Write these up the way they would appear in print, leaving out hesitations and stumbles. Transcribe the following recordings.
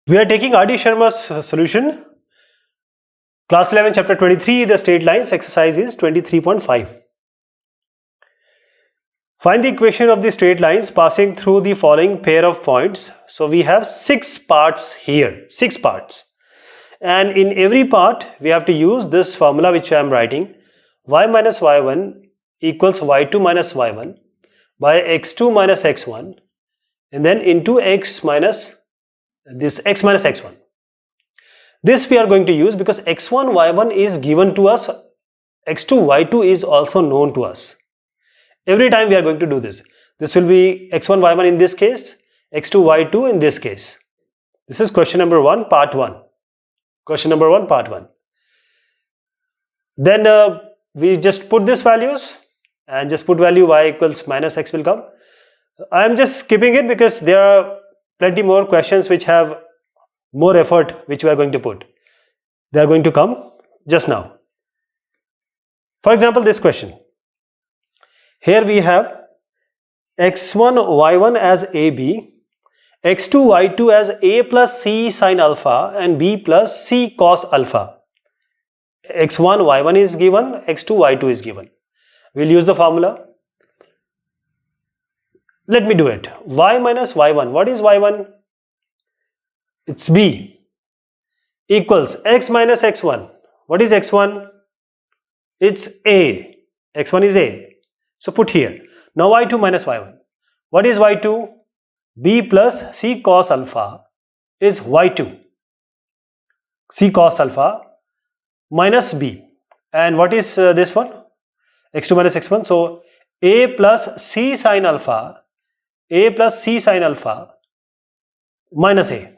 We are taking R.D. Sharma's solution, class 11, chapter 23, the straight lines. Exercise is 23.5. Find the equation of the straight lines passing through the following pair of points. So we have 6 parts here, 6 parts. And in every part, we have to use this formula which I am writing. Y minus y1 equals y2 minus y1 by x2 minus x1, and then into x minus x1. This we are going to use because x1, y1 is given to us, x2, y2 is also known to us. Every time we are going to do this. This will be x1, y1 in this case, x2, y2 in this case. This is question number 1, part 1. Question number 1, part 1. Then we just put these values and just put value y equals minus x will come. I am just skipping it because there are plenty more questions which have more effort which we are going to put. They are going to come just now. For example, this question. Here we have x1, y1 as AB, x2, y2 as A plus C sin alpha and B plus C cos alpha. x1, y1 is given, x2, y2 is given. We'll use the formula. Let me do it. Y minus y1. What is y1? It's B equals x minus x1. What is x1? It's A. x1 is A. So put here. Now y2 minus y1. What is y2? B plus C cos alpha is y2. C cos alpha minus B. And what is this one? x2 minus x1. So A plus C sin alpha, A plus C sin alpha minus A.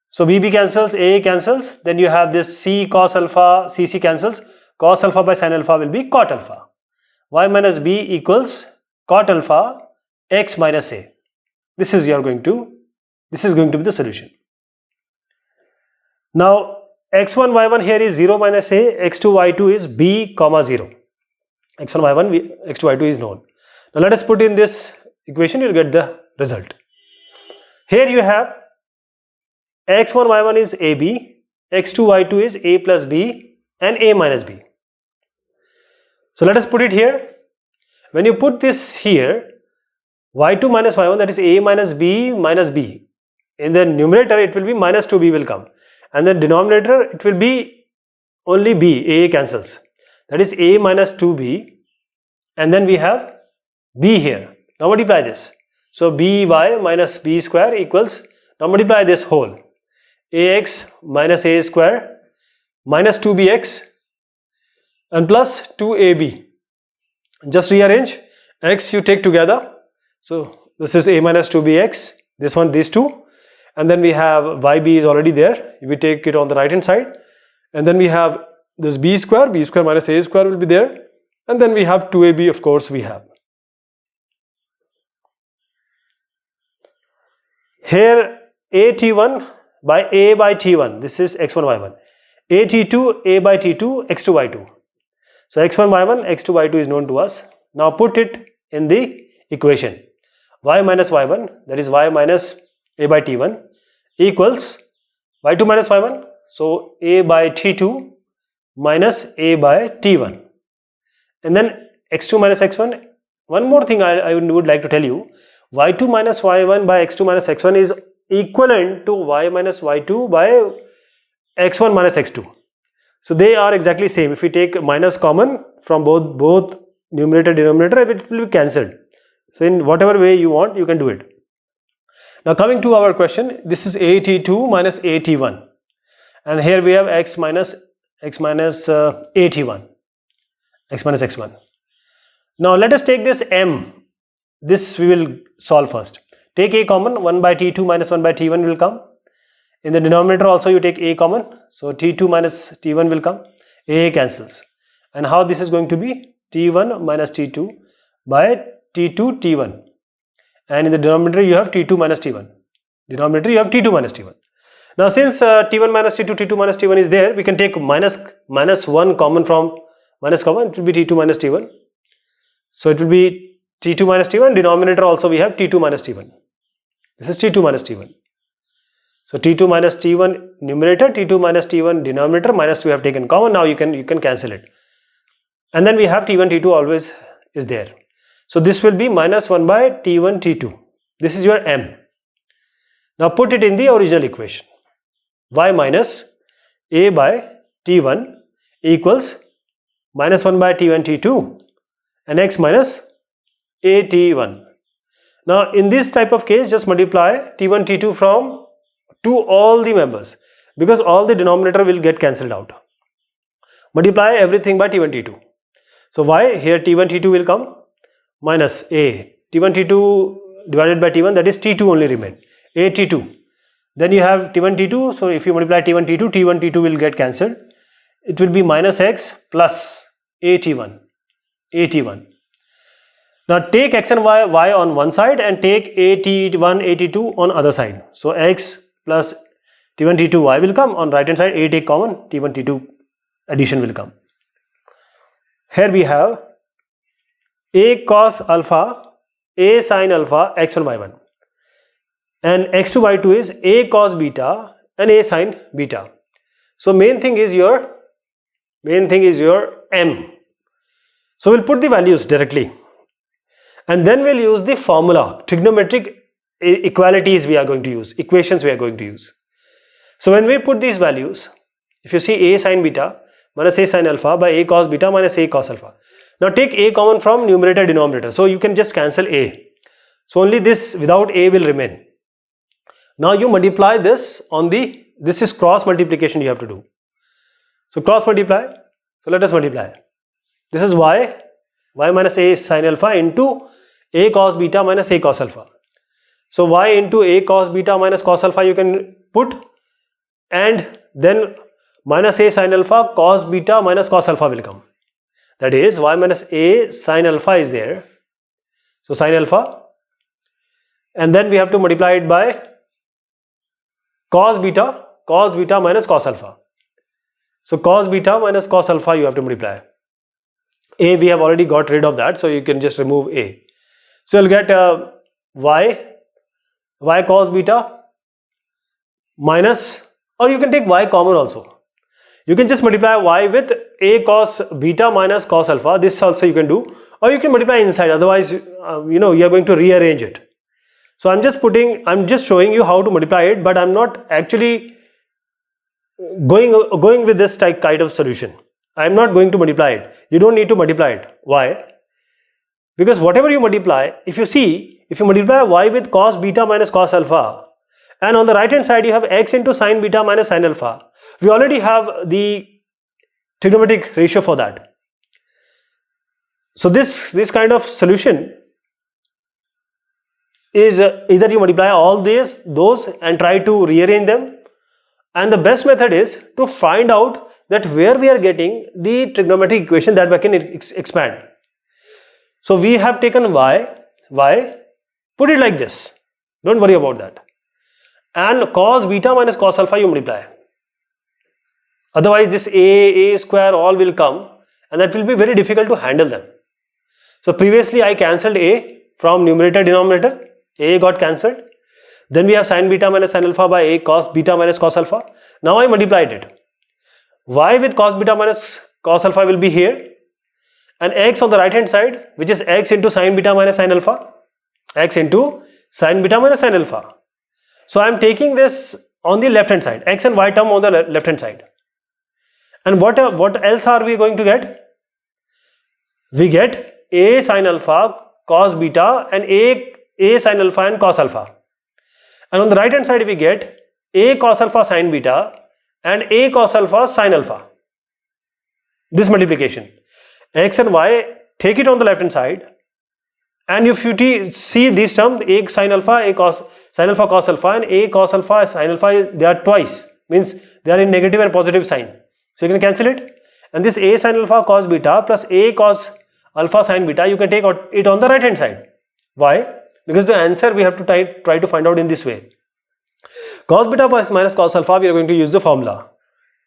So BB cancels, A cancels, then you have this C cos alpha, CC cancels, cos alpha by sin alpha will be cot alpha. Y minus B equals cot alpha x minus A. This is going to be the solution. Now x1, y1 here is 0 minus A, x2, y2 is B comma 0. x1, y1, x2, y2 is known. Now let us put in this equation, you will get the result. Here you have x1, y1 is AB, x2, y2 is A plus B and A minus B. So let us put it here. When you put this here, y2 minus y1, that is A minus B minus B. In the numerator it will be minus 2B will come. And the denominator it will be only B, A cancels. That is A minus 2B. And then we have B here. Now multiply this. So by minus b square equals, now multiply this whole. Ax minus a square minus 2bx and plus 2ab. Just rearrange. X you take together. So this is a minus 2bx. This one, these two. And then we have yb is already there. We take it on the right hand side. And then we have this b square minus a square will be there. And then we have 2ab, of course we have. Here at1 by a by t1, this is x1 y1. at2 a by t2 x2 y2. So x1 y1 x2 y2 is known to us. Now put it in the equation. Y minus y1, that is y minus a by t1, equals y2 minus y1. So a by t2 minus a by t1. And then x2 minus x1. One more thing I would like to tell you. y2 minus y1 by x2 minus x1 is equivalent to y minus y2 by x1 minus x2. So they are exactly same. If we take minus common from both numerator denominator, it will be cancelled. So in whatever way you want, you can do it. Now coming to our question, this is at2 minus at1, and here we have x minus at1, x minus x1. Now let us take this m. This we will solve first. Take a common, 1 by t2 minus 1 by t1 will come. In the denominator also you take a common. So t2 minus t1 will come. A cancels. And how this is going to be? t1 minus t2 by t2 t1. And in the denominator you have t2 minus t1. Denominator you have t2 minus t1. Now since t1 minus t2, t2 minus t1 is there, we can take minus 1 common from minus common. It will be t2 minus t1. So it will be t2 minus t1, denominator also we have t2 minus t1. This is t2 minus t1. So T2 minus T1 numerator, T2 minus T1 denominator, minus we have taken common. Now you can cancel it. And then we have T1, T2 always is there. So this will be minus 1 by T1, T2. This is your M. Now put it in the original equation. Y minus A by T1 equals minus 1 by T1, T2 and X minus A T1. Now in this type of case, just multiply T1, T2 from to all the members, because all the denominator will get cancelled out. Multiply everything by T1, T2. So Y here T1, T2 will come minus A. T1, T2 divided by T1, that is T2 only remain. A T2. Then you have T1, T2. So if you multiply T1, T2, T1, T2 will get cancelled. It will be minus X plus A T1. A T1. Now take X and Y on one side and take AT1, AT2 on other side. So X plus T1, T2, Y will come. On right hand side, A take common, T1, T2 addition will come. Here we have A cos alpha, A sin alpha, X1, Y1. And X2, Y2 is A cos beta and A sin beta. So main thing is your M. So we'll put the values directly. And then we'll use the formula, trigonometric equalities we are going to use, equations we are going to use. So when we put these values, if you see A sin beta minus A sin alpha by A cos beta minus A cos alpha. Now take A common from numerator denominator. So you can just cancel A. So only this without A will remain. Now you multiply this on this is cross multiplication you have to do. So cross multiply. So let us multiply. This is Y minus A sin alpha into A cos beta minus A cos alpha. So Y into A cos beta minus cos alpha you can put, and then minus A sin alpha cos beta minus cos alpha will come. That is Y minus A sin alpha is there. So sin alpha, and then we have to multiply it by cos beta minus cos alpha. So cos beta minus cos alpha you have to multiply. A we have already got rid of that, so you can just remove A. So you'll get y cos beta minus, or you can take y common also. You can just multiply y with A cos beta minus cos alpha. This also you can do, or you can multiply inside. Otherwise, you are going to rearrange it. So I'm just showing you how to multiply it, but I'm not actually going with this kind of solution. I'm not going to multiply it. You don't need to multiply it. Why? Because whatever you multiply, if you multiply y with cos beta minus cos alpha, and on the right hand side you have x into sin beta minus sin alpha, we already have the trigonometric ratio for that. So this kind of solution is either you multiply all those and try to rearrange them, and the best method is to find out that where we are getting the trigonometric equation that we can expand. So we have taken y, put it like this, don't worry about that, and cos beta minus cos alpha you multiply. Otherwise this a square all will come, and that will be very difficult to handle them. So previously I cancelled a from numerator denominator, a got cancelled. Then we have sin beta minus sin alpha by a cos beta minus cos alpha. Now I multiplied it. Y with cos beta minus cos alpha will be here, and x on the right hand side, which is x into sin beta minus sin alpha, x into sin beta minus sin alpha. So I am taking this on the left hand side, x and y term on the left hand side. And what else are we going to get? We get a sin alpha cos beta and a sin alpha and cos alpha. And on the right hand side we get a cos alpha sin beta and a cos alpha sin alpha. This multiplication, x and y, take it on the left hand side, and if you see these terms, a sin alpha, a cos sin alpha cos alpha, and a cos alpha sin alpha, they are twice, means they are in negative and positive sign. So you can cancel it, and this a sin alpha cos beta plus a cos alpha sin beta, you can take it on the right hand side. Why? Because the answer we have to try to find out in this way. Cos beta minus cos alpha, we are going to use the formula.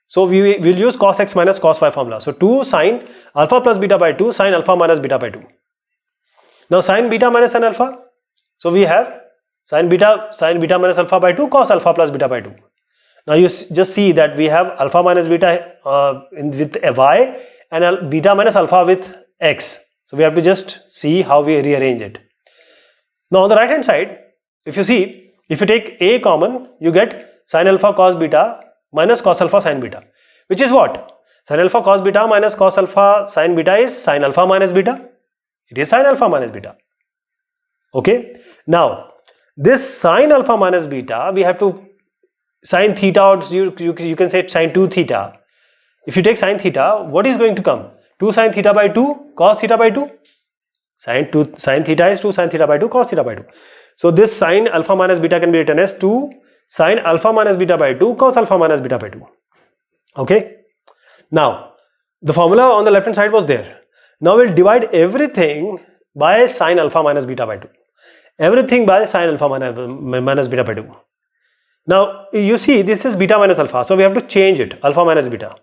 So we will use cos x minus cos y formula. So 2 sin alpha plus beta by 2 sin alpha minus beta by 2. Now sin beta minus sin alpha. So we have Sin beta minus alpha by 2 cos alpha plus beta by 2. Now you just see that we have alpha minus beta with a y and beta minus alpha with x. So we have to just see how we rearrange it. Now on the right hand side, if you see, if you take a common, you get sin alpha cos beta minus cos alpha sin beta, which is what? Sin alpha cos beta minus cos alpha sin beta is sin alpha minus beta. It is sin alpha minus beta. Okay. Now this sin alpha minus beta, we have to sin theta, or you can say sin 2 theta. If you take sin theta, what is going to come? 2 sin theta by 2 cos theta by 2. Sin theta is 2 sin theta by 2 cos theta by 2. So this sin alpha minus beta can be written as 2 sin alpha minus beta by 2 cos alpha minus beta by 2. Okay. Now the formula on the left hand side was there. Now we'll divide everything by sin alpha minus beta by 2. Everything by sin alpha minus beta by 2. Now you see this is beta minus alpha, so we have to change it, alpha minus beta.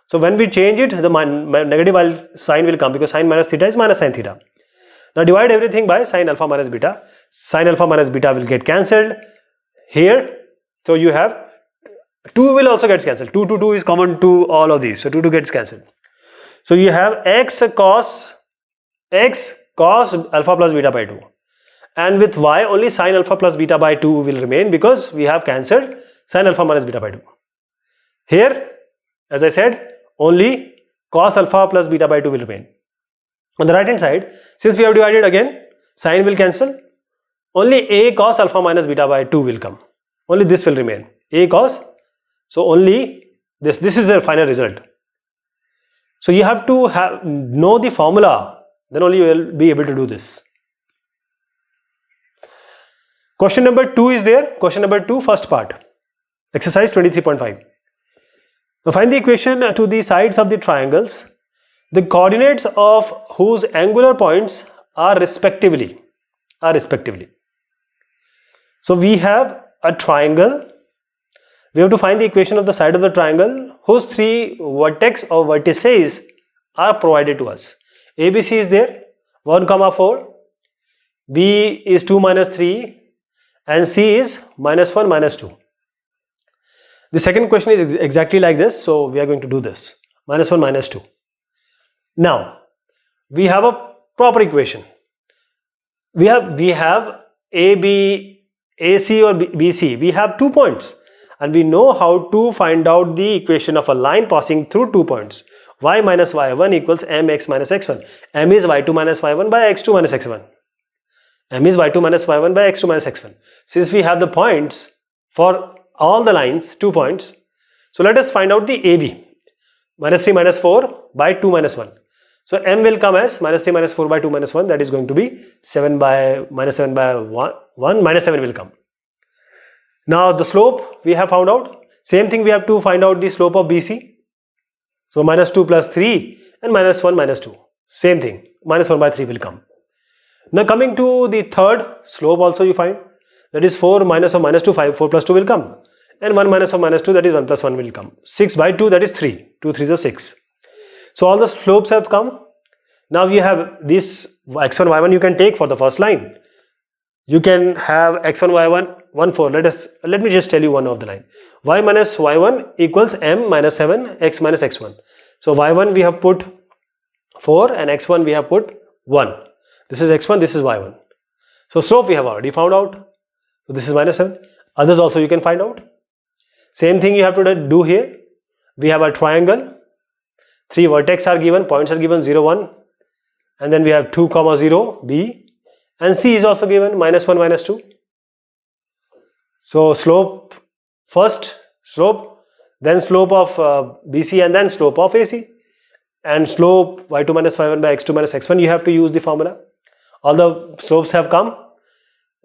So when we change it, the negative sign will come because sin minus theta is minus sin theta. Now divide everything by sin alpha minus beta. Sin alpha minus beta will get cancelled here. So you have 2 will also get cancelled. 2 to 2 is common to all of these. So 2 gets cancelled. So you have x cos alpha plus beta by 2. And with y only sin alpha plus beta by 2 will remain because we have cancelled sin alpha minus beta by 2. Here, as I said, only cos alpha plus beta by 2 will remain. On the right hand side, since we have divided again, sin will cancel. Only a cos alpha minus beta by 2 will come. Only this will remain. A cos. So only this is the final result. So you have to know the formula, then only you will be able to do this. Question number 2 is there. Question number 2, first part. Exercise 23.5. Now find the equation to the sides of the triangles, the coordinates of whose angular points are respectively. So we have a triangle. We have to find the equation of the side of the triangle whose 3 vertex or vertices are provided to us. ABC is there, 1, 4. B is 2 minus 3 and C is minus 1 minus 2. The second question is exactly like this, so we are going to do this, minus 1 minus 2. Now we have a proper equation. We have AB, AC or BC. We have 2 points and we know how to find out the equation of a line passing through 2 points. Y minus y1 equals mx minus x1. M is y2 minus y1 by x2 minus x1. M is y2 minus y1 by x2 minus x1. Since we have the points for all the lines, 2 points, so let us find out the AB. Minus 3 minus 4 by 2 minus 1. So M will come as minus 3 minus 4 by 2 minus 1, that is going to be 7 by minus 7 by 1 minus 7 will come. Now the slope we have found out. Same thing, we have to find out the slope of BC. So minus 2 plus 3 and minus 1 minus 2. Same thing, minus 1 by 3 will come. Now coming to the third slope also you find, that is 4 minus of minus 2, 5, 4 plus 2 will come. And 1 minus of minus 2, that is 1 plus 1 will come. 6 by 2, that is 3. 2 3s are 6. So all the slopes have come. Now we have this x1 y1 you can take for the first line. You can have x1 y1 1 4. Let me just tell you one of the line. Y minus y1 equals m minus 7 x minus x1. So y1 we have put 4 and x1 we have put 1. This is x1, this is y1. So slope we have already found out. So this is minus 7. Others also you can find out. Same thing you have to do here. We have a triangle. 3 vertex are given, points are given 0, 1. And then we have 2, 0, B. And C is also given, minus 1, minus 2. So slope, first slope, then slope of BC and then slope of AC. And slope y2 minus y1 by x2 minus x1, you have to use the formula. All the slopes have come.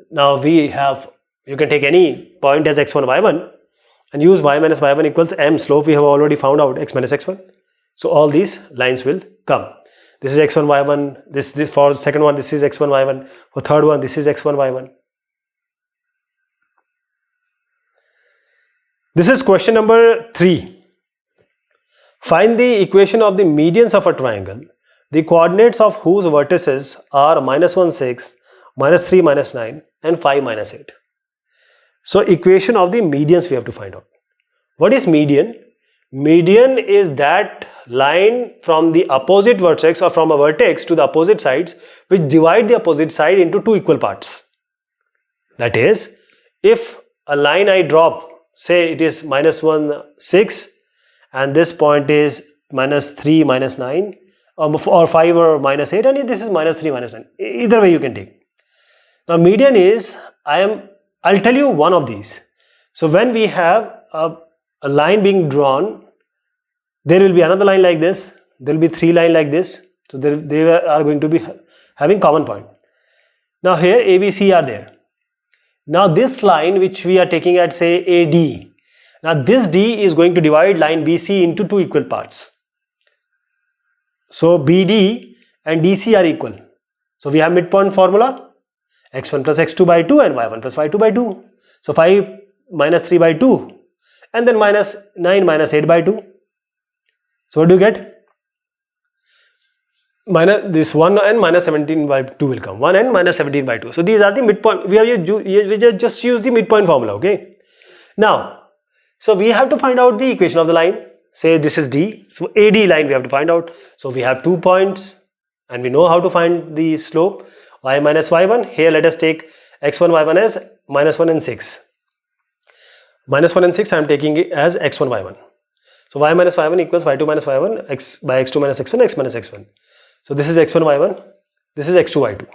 Now you can take any point as x1, y1 and use y minus y1 equals m. Slope we have already found out, x minus x1. So all these lines will come. This is x1, y1. This for the second one, this is x1, y1. For third one, this is x1, y1. This is question number 3. Find the equation of the medians of a triangle, the coordinates of whose vertices are minus 1, 6, minus 3, minus 9 and 5, minus 8. So equation of the medians we have to find out. What is median? Median is that line from the opposite vertex or from a vertex to the opposite sides which divide the opposite side into two equal parts. That is, if a line I drop, say it is -1, 6 and this point is -3, -9 or 5 or -8 and this is -3, -9. Either way you can take. Now median is, I'll tell you one of these. So when we have a line being drawn, there will be another line like this, there will be 3 lines like this, so they are going to be having common point. Now here A, B, C are there. Now this line which we are taking at say AD, now this D is going to divide line BC into two equal parts. So BD and DC are equal. So we have midpoint formula, x1 plus x2 by 2 and y1 plus y2 by 2. So 5 minus 3 by 2 and then minus 9 minus 8 by 2. So what do you get? Minus this 1 and minus 17 by 2 will come. 1 and minus 17 by 2. So these are the midpoint. We just use the midpoint formula. Okay. Now, so we have to find out the equation of the line. Say this is D. So AD line we have to find out. So we have 2 points and we know how to find the slope. Y minus y1. Here let us take x1, y1 as -1 and 6. -1 and 6 I am taking it as x1, y1. So y minus y1 equals y2 minus y1 x by x2 minus x1 x minus x1. So this is x1 y1, this is x2 y2.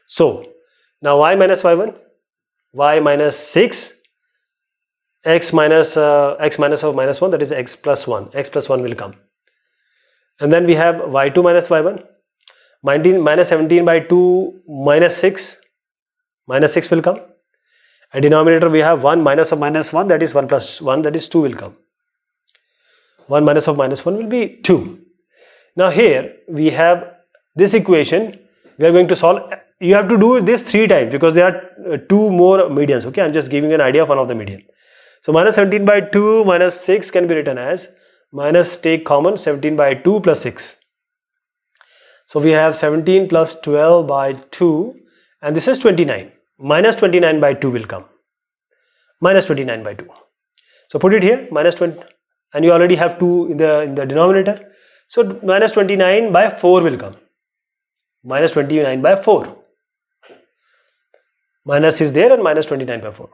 So now y minus y1, y minus 6, x minus of -1, that is x plus 1. X plus 1 will come. And then we have y2 minus y1, minus 17 by 2 minus 6 will come. And denominator we have 1 minus of -1, that is 1 plus 1, that is 2 will come. 1 minus of -1 will be 2. Now here we have this equation. We are going to solve. You have to do this 3 times because there are 2 more medians. Okay, I am just giving you an idea of one of the median. So minus 17 by 2 minus 6 can be written as minus, take common, 17 by 2 plus 6. So we have 17 plus 12 by 2 and this is 29. Minus 29 by 2 will come. Minus 29 by 2. So put it here, minus 20, and you already have 2 in the denominator. So minus 29 by 4 will come. Minus 29 by 4. Minus is there and minus 29 by 4.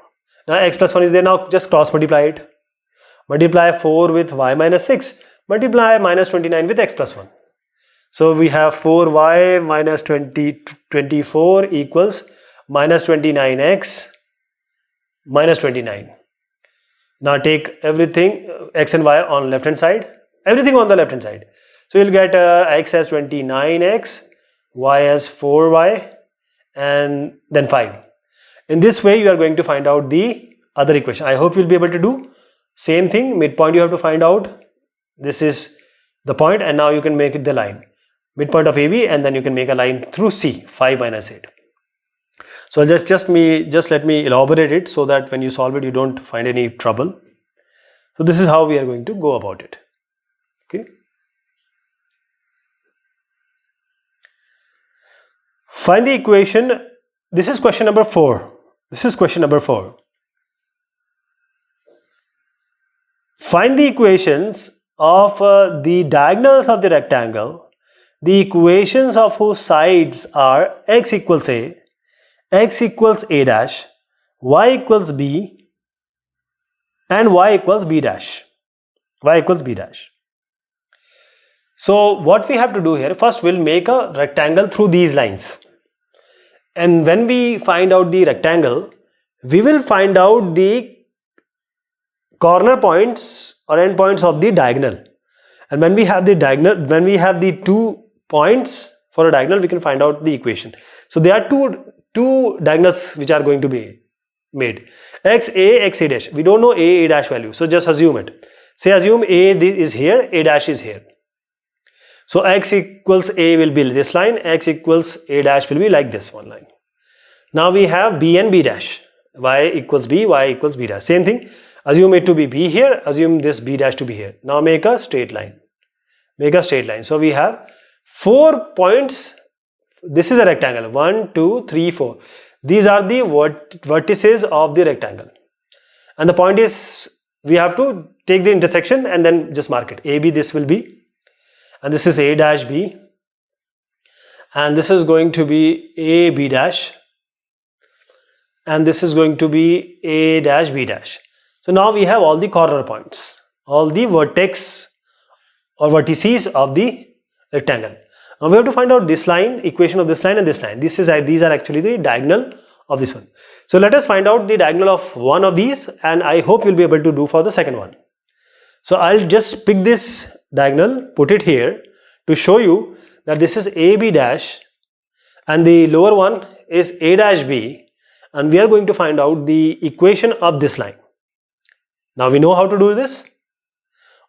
Now x plus 1 is there. Now just cross multiply it. Multiply 4 with y minus 6. Multiply minus 29 with x plus 1. So we have 4y minus 24 equals minus 29x minus 29. Now take everything x and y on left hand side. Everything on the left hand side. So you'll get x as 29x, y as 4y and then 5. In this way you are going to find out the other equation. I hope you'll be able to do same thing. Midpoint you have to find out. This is the point and now you can make it the line. Midpoint of AB and then you can make a line through C, 5 minus 8. So just let me elaborate it so that when you solve it you don't find any trouble. So this is how we are going to go about it. Okay. Find the equation. This is question number 4. This is question number 4. Find the equations of the diagonals of the rectangle, the equations of whose sides are x equals a, x equals a dash, y equals b, and y equals b dash. Y equals b dash. So what we have to do here, first we'll make a rectangle through these lines. And when we find out the rectangle, we will find out the corner points or end points of the diagonal. And when we have the diagonal, when we have the 2 points for a diagonal, we can find out the equation. So there are two diagonals which are going to be made. XA, XA dash. We don't know A dash value. So just assume it. Say assume A is here, A dash is here. So x equals A will be this line, x equals A dash will be like this one line. Now we have B and B dash. Y equals B, Y equals B dash. Same thing. Assume it to be B here, assume this B dash to be here. Now make a straight line. Make a straight line. So we have 4 points. This is a rectangle. 1, 2, 3, 4. These are the vertices of the rectangle, and the point is we have to take the intersection and then just mark it. AB, this will be, and this is A dash B, and this is going to be A B dash, and this is going to be A dash B dash. So now we have all the corner points, all the vertex or vertices of the rectangle. Now we have to find out this line, equation of this line and this line. These are actually the diagonal of this one. So let us find out the diagonal of one of these, and I hope you'll be able to do for the second one. So I'll just pick this diagonal, put it here to show you that this is AB dash and the lower one is A dash B, and we are going to find out the equation of this line. Now we know how to do this.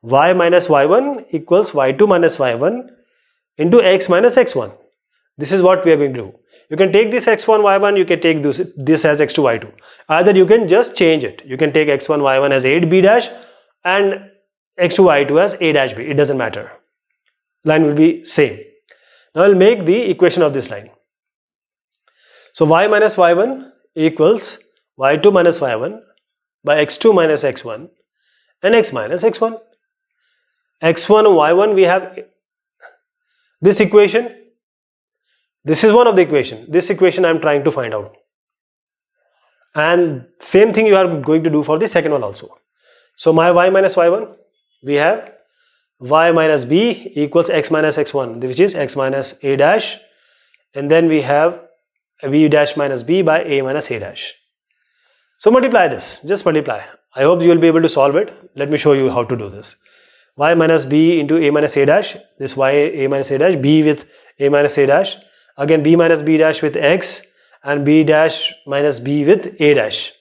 Y minus y1 equals y2 minus y1 into x minus x1. This is what we are going to do. You can take this x1 y1, you can take this as x2 y2. Either you can just change it. You can take x1 y1 as 8b dash and x2 y2 as a dash b. It doesn't matter. Line will be same. Now I'll make the equation of this line. So y minus y1 equals y2 minus y1 by x2 minus x1 and x minus x1. x1 y1, we have this equation. This is one of the equation. This equation I am trying to find out, and same thing you are going to do for the second one also. So my y minus y1, we have y minus b equals x minus x1, which is x minus a dash, and then we have b dash minus b by a minus a dash. So multiply this, just multiply. I hope you will be able to solve it. Let me show you how to do this. Y minus b into a minus a dash, this y a minus a dash, b with a minus a dash, again b minus b dash with x, and b dash minus b with a dash.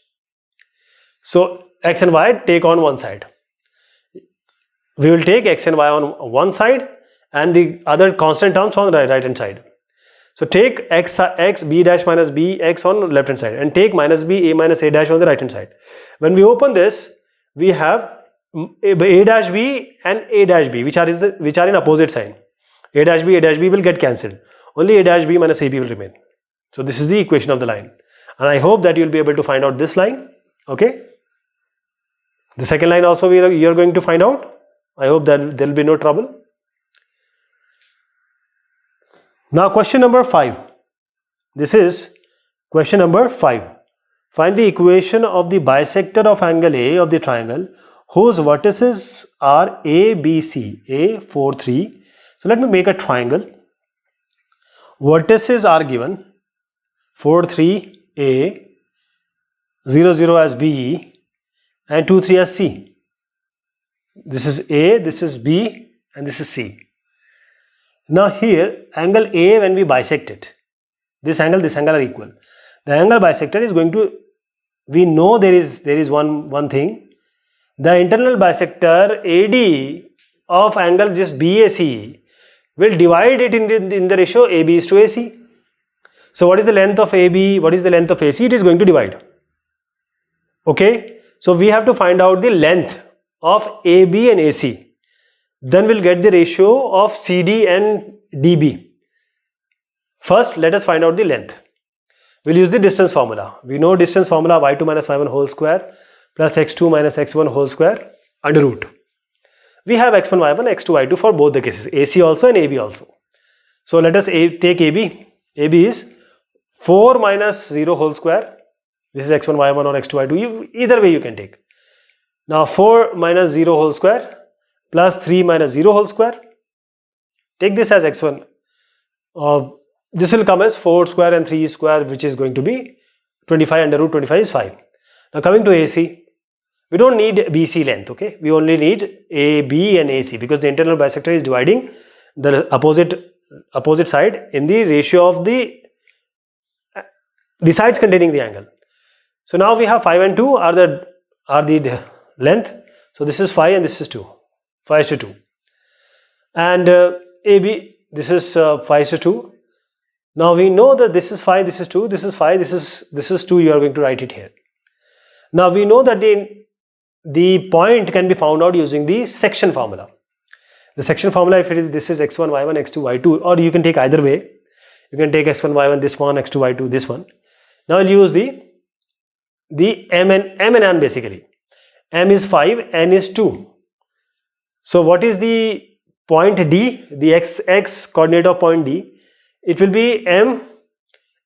So x and y take on one side. We will take x and y on one side and the other constant terms on the right hand side. So take x b dash minus b x on left hand side and take minus b a minus a dash on the right hand side. When we open this, we have a dash b and a dash b which are in opposite sign. A dash b will get cancelled. Only a dash b minus ab will remain. So this is the equation of the line, and I hope that you will be able to find out this line. Okay. The second line also you are going to find out. I hope that there will be no trouble. Now question number 5. This is question number 5. Find the equation of the bisector of angle A of the triangle whose vertices are A, B, C, A, 4, 3. So let me make a triangle. Vertices are given 4, 3, A, 0, 0 as B, and 2, 3 as C. This is A, this is B, and this is C. Now here, angle A, when we bisect it, this angle are equal. The angle bisector is going to, we know there is one thing. The internal bisector AD of angle just BAC will divide it in the ratio AB is to AC. So what is the length of AB? What is the length of AC? It is going to divide. Okay. So we have to find out the length of AB and AC. Then we'll get the ratio of CD and DB. First, let us find out the length. We'll use the distance formula. We know distance formula y2 minus y1 whole square plus x2 minus x1 whole square under root. We have x1 y1, x2 y2 for both the cases, AC also and AB also. So let us take AB. AB is 4 minus 0 whole square. This is x1 y1 or x2 y2. Either way you can take. Now 4 minus 0 whole square plus 3 minus 0 whole square. Take this as x1. This will come as 4 square and 3 square, which is going to be 25 under root 25 is 5. Now coming to AC, we don't need BC length, okay? We only need AB and AC because the internal bisector is dividing the opposite side in the ratio of the sides containing the angle. So now we have 5 and 2 are the length. So this is 5 and this is 2. 5 is to 2. And AB, this is 5 is to 2. Now we know that this is 5, this is 2, this is 5, this is 2. You are going to write it here. Now we know that the point can be found out using the section formula. The section formula, if it is this is x1 y1 x2 y2, or you can take either way. You can take x1 y1 this one, x2 y2 this one. Now I'll use the m and n basically. M is 5, n is 2. So what is the point D, the x coordinate of point D? It will be m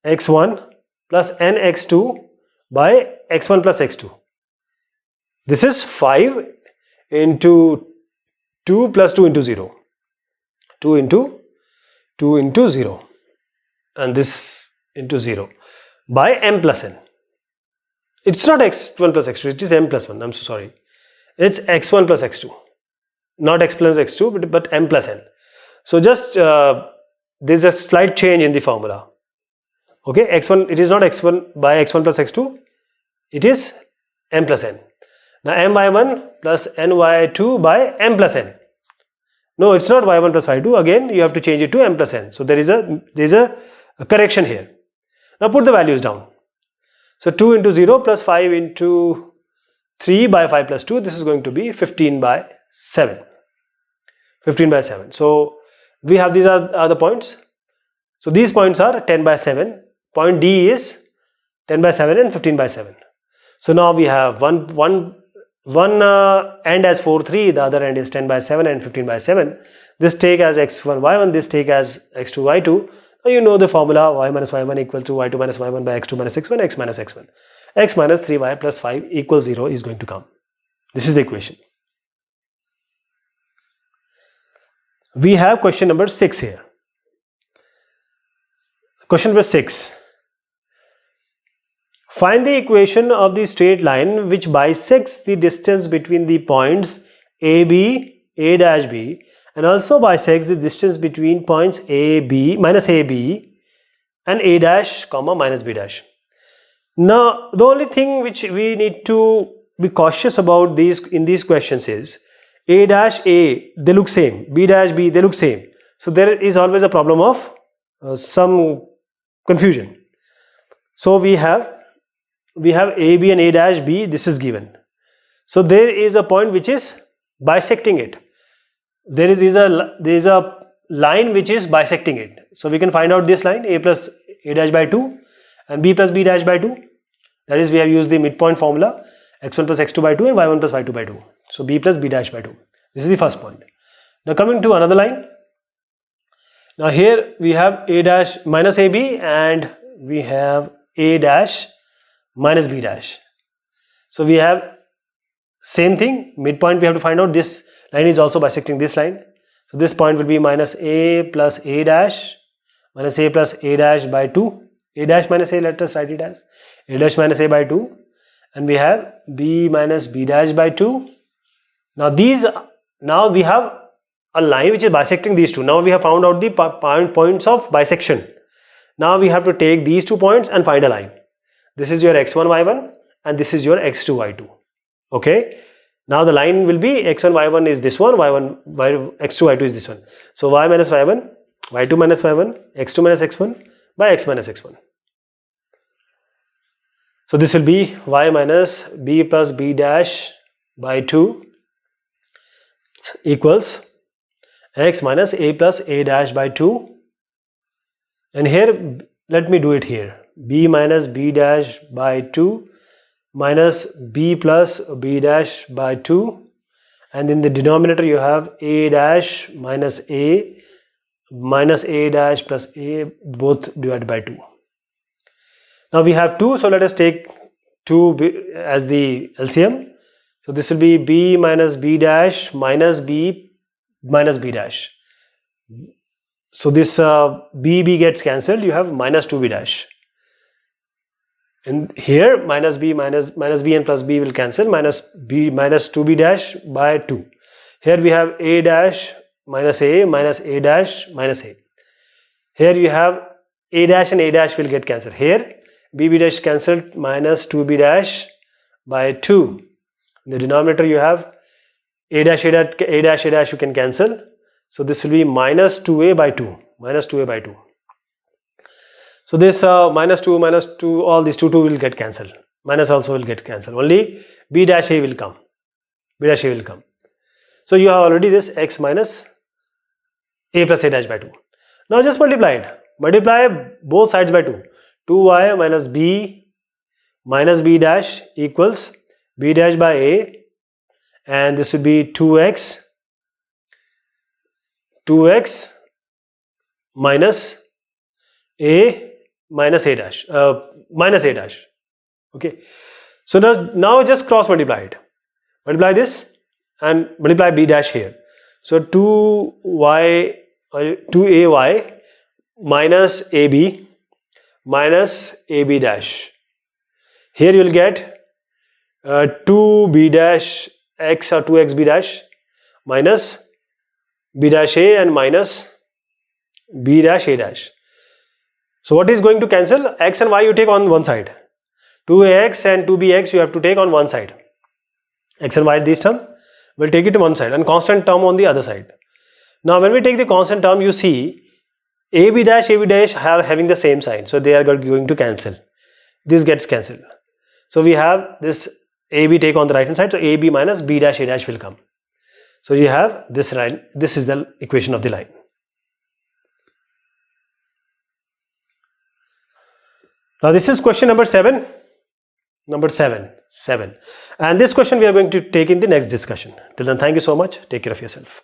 x1 plus n x2 by x1 plus x2. This is 5 into 2 plus 2 into 0. 2 into 0, and this into 0 by m plus n. It's not x1 plus x2, it is m plus 1. I'm so sorry. It's x1 plus x2, not x plus x2, but m plus n. So just there's a slight change in the formula. Okay, x1, it is not x1 by x1 plus x2, it is m plus n. Now m y1 plus n y2 by m plus n. No, it's not y1 plus y2. Again, you have to change it to m plus n. So there is a correction here. Now put the values down. So 2 into 0 plus 5 into 3 by 5 plus 2. This is going to be 15 by 7. 15 by 7. So we have these are the points. So these points are 10 by 7. Point D is 10 by 7 and 15 by 7. So now we have one end as 4, 3, the other end is 10 by 7 and 15 by 7. This take as x1, y1, this take as x2, y2. Now you know the formula, y minus y1 equal to y2 minus y1 by x2 minus x1, x minus x1. X minus 3y plus 5 equals 0 is going to come. This is the equation. We have question number 6 here. Question number 6. Find the equation of the straight line which bisects the distance between the points AB, A dash B, and also bisects the distance between points AB, minus AB, and A dash, comma, minus B dash. Now, the only thing which we need to be cautious about in these questions is A dash A, they look same, B dash B, they look same. So there is always a problem of some confusion. So we have AB and A dash B, this is given. So there is a point which is bisecting it. There is a line which is bisecting it. So we can find out this line, A plus A dash by 2 and B plus B dash by 2. That is, we have used the midpoint formula, x1 plus x2 by 2 and y1 plus y2 by 2. So B plus B dash by 2. This is the first point. Now coming to another line. Now here we have A dash minus AB and we have A dash minus B dash. So we have same thing, midpoint we have to find out. This line is also bisecting this line. So this point will be minus A plus A dash minus A plus A dash by 2. A dash minus A, let us write it as A dash minus A by 2. And we have B minus B dash by 2. Now we have a line which is bisecting these two. Now we have found out the points of bisection. Now we have to take these 2 points and find a line. This is your x1 y1 and this is your x2 y2. Okay. Now the line will be x1 y1 is this one, x2 y2 is this one. So y minus y1, y2 minus y1, x2 minus x1 by x minus x1. So this will be y minus b plus b dash by 2 equals x minus a plus a dash by 2. And here let me do it here. B minus b dash by 2 minus b plus b dash by 2, and in the denominator you have a dash minus a dash plus a, both divided by 2. Now we have 2, so let us take 2 as the LCM. So this will be b minus b dash minus b minus b dash. So this b gets cancelled, you have minus 2b dash. And here minus b and plus b will cancel, minus b minus 2b dash by 2. Here we have a dash minus a dash minus a. Here you have a dash and a dash will get cancelled. Here b dash cancelled, minus 2b dash by 2. In the denominator you have a dash you can cancel. So this will be minus 2a by 2. So this minus 2, all these 2 will get cancelled. Minus also will get cancelled. Only b dash a will come. So you have already this x minus a plus a dash by 2. Now just multiply it. Multiply both sides by 2. 2y minus b dash equals b dash by a, and this would be 2x minus a dash minus a dash. Okay, so now just cross multiply it. Multiply this and multiply b dash here. So 2ay minus ab dash. Here you will get 2b dash x or 2xb dash minus b dash a and minus b dash a dash. So what is going to cancel? X and y you take on one side. 2ax and 2bx you have to take on one side. X and y, this term, we'll take it to one side and constant term on the other side. Now when we take the constant term, you see ab dash are having the same sign, so they are going to cancel. This gets cancelled. So we have this ab take on the right hand side, so ab minus b dash a dash will come. So you have this line. This is the equation of the line. Now this is question number 7. Number 7. And this question we are going to take in the next discussion. Till then, thank you so much. Take care of yourself.